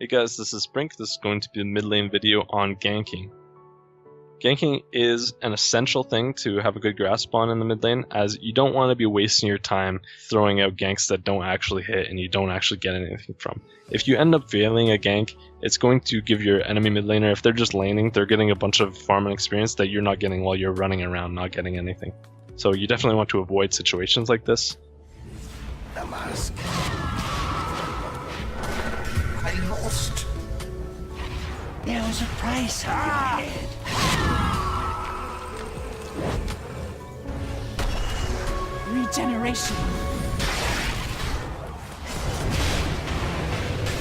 Hey guys, this is Brinx. This is going to be a mid lane video on ganking. Ganking is an essential thing to have a good grasp on in the mid lane, as you don't want to be wasting your time throwing out ganks that don't actually hit and you don't actually get anything from. If you end up failing a gank, it's going to give your enemy mid laner, if they're just laning, they're getting a bunch of farm and experience that you're not getting while you're running around not getting anything. So you definitely want to avoid situations like this. The mask. I lost. There was a price on your head. Regeneration.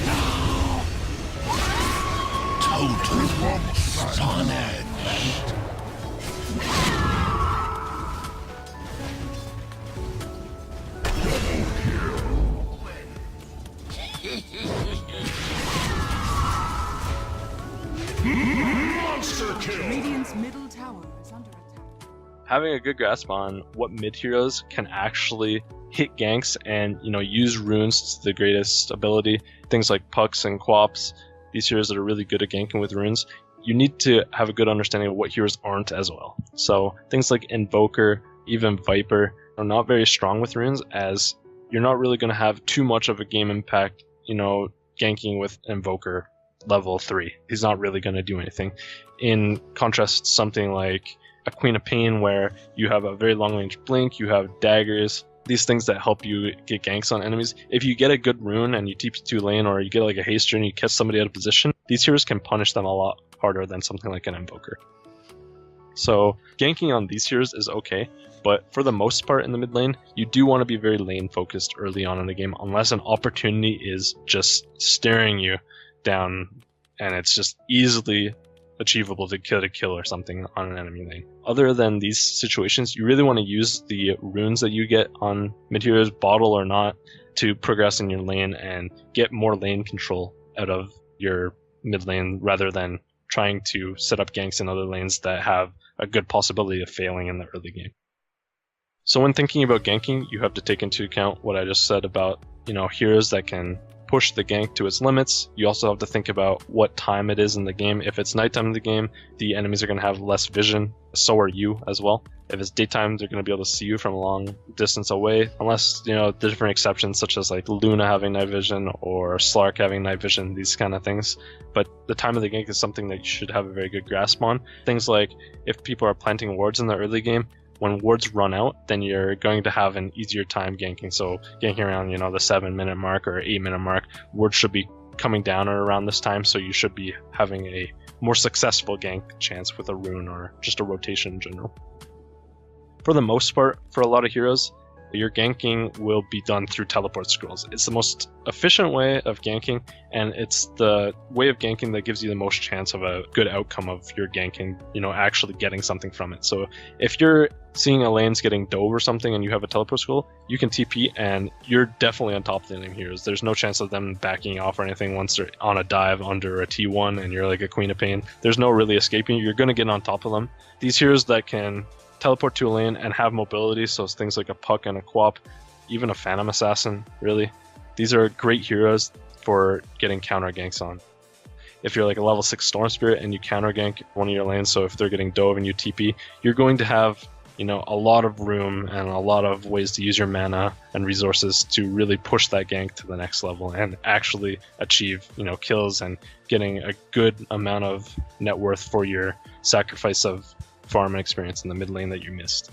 No. Total on edge. Monster kill! Radiant's middle tower is under attack. Having a good grasp on what mid heroes can actually hit ganks and use runes to the greatest ability, things like pucks and quaps, these heroes that are really good at ganking with runes, you need to have a good understanding of what heroes aren't as well. So things like Invoker, even Viper, are not very strong with runes, as you're not really going to have too much of a game impact, ganking with Invoker level 3. He's not really going to do anything. In contrast to something like a Queen of Pain, where you have a very long range blink, you have daggers, these things that help you get ganks on enemies. If you get a good rune and you TP2 lane, or you get like a haster and you catch somebody out of position, these heroes can punish them a lot harder than something like an Invoker. So ganking on these heroes is okay, but for the most part in the mid lane, you do want to be very lane focused early on in the game, unless an opportunity is just staring you down and it's just easily achievable to get a kill or something on an enemy lane. Other than these situations, you really want to use the runes that you get on mid heroes, bottle or not, to progress in your lane and get more lane control out of your mid lane, rather than trying to set up ganks in other lanes that have a good possibility of failing in the early game. So when thinking about ganking, you have to take into account what I just said about heroes that can push the gank to its limits. You also have to think about what time it is in the game. If it's nighttime in the game, the enemies are going to have less vision, so are you as well. If it's daytime, they're going to be able to see you from a long distance away, unless different exceptions such as like Luna having night vision or Slark having night vision, these kind of things. But the time of the gank is something that you should have a very good grasp on. Things like if people are planting wards in the early game, when wards run out, then you're going to have an easier time ganking. So ganking around, the 7-minute mark or 8-minute mark, wards should be coming down around this time, so you should be having a more successful gank chance with a rune or just a rotation in general. For the most part, for a lot of heroes, your ganking will be done through teleport scrolls. It's the most efficient way of ganking, and it's the way of ganking that gives you the most chance of a good outcome of your ganking, actually getting something from it. So if you're seeing a lane's getting dove or something and you have a teleport scroll, you can TP and you're definitely on top of the enemy heroes. There's no chance of them backing off or anything once they're on a dive under a T1 and you're like a Queen of Pain. There's no really escaping. You're going to get on top of them. These heroes that can teleport to a lane and have mobility, so it's things like a puck and a quap, even a phantom assassin, really. These are great heroes for getting counter ganks on. If you're like a level 6 storm spirit and you counter gank one of your lanes, so if they're getting dove and you TP, you're going to have a lot of room and a lot of ways to use your mana and resources to really push that gank to the next level and actually achieve kills and getting a good amount of net worth for your sacrifice of farm and experience in the mid lane that you missed.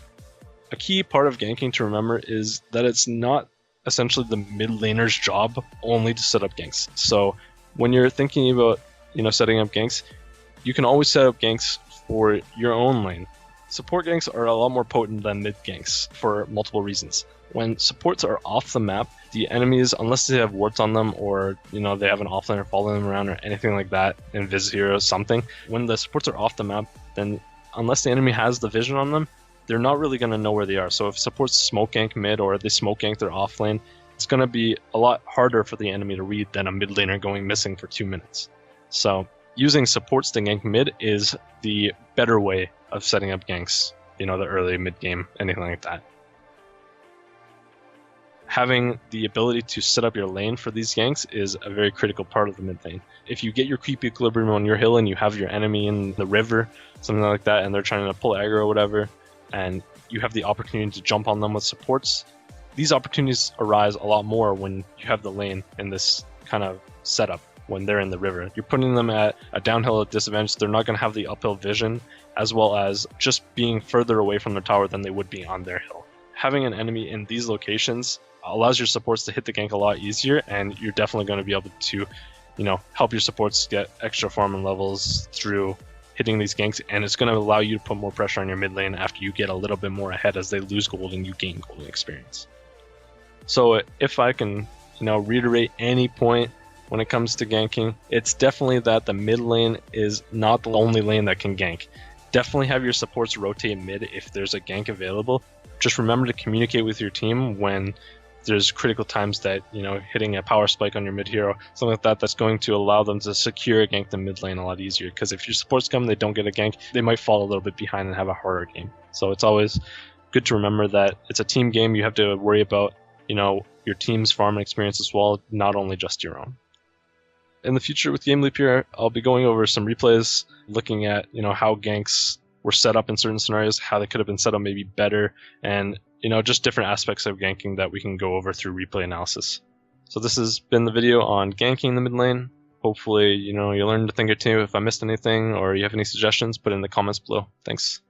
A key part of ganking to remember is that it's not essentially the mid laner's job only to set up ganks. So when you're thinking about setting up ganks, you can always set up ganks for your own lane. Support ganks are a lot more potent than mid ganks for multiple reasons. When supports are off the map, the enemies, unless they have wards on them or they have an offlaner following them around or anything like that, invis hero, something, when the supports are off the map, then unless the enemy has the vision on them, they're not really going to know where they are. So if supports smoke gank mid or they smoke gank their off lane, it's going to be a lot harder for the enemy to read than a mid laner going missing for 2 minutes. So using supports to gank mid is the better way of setting up ganks, the early mid game, anything like that. having the ability to set up your lane for these ganks is a very critical part of the mid lane. If you get your creep equilibrium on your hill and you have your enemy in the river, something like that, and they're trying to pull aggro or whatever, and you have the opportunity to jump on them with supports, these opportunities arise a lot more when you have the lane in this kind of setup when they're in the river. You're putting them at a downhill disadvantage. They're not going to have the uphill vision, as well as just being further away from their tower than they would be on their hill. Having an enemy in these locations allows your supports to hit the gank a lot easier, and you're definitely going to be able to, help your supports get extra farm and levels through hitting these ganks, and it's going to allow you to put more pressure on your mid lane after you get a little bit more ahead as they lose gold and you gain golden experience. So if I can, reiterate any point when it comes to ganking, it's definitely that the mid lane is not the only lane that can gank. Definitely have your supports rotate mid if there's a gank available. Just remember to communicate with your team when there's critical times that, hitting a power spike on your mid hero, something like that, that's going to allow them to secure a gank the mid lane a lot easier. Because if your supports come, they don't get a gank, they might fall a little bit behind and have a harder game. So it's always good to remember that it's a team game. You have to worry about, your team's farm experience as well, not only just your own. In the future with Game Loop here, I'll be going over some replays, looking at, how ganks were set up in certain scenarios, how they could have been set up maybe better, and just different aspects of ganking that we can go over through replay analysis. So this has been the video on ganking the mid lane. Hopefully, you learned a thing or two. If I missed anything or you have any suggestions, put it in the comments below. Thanks.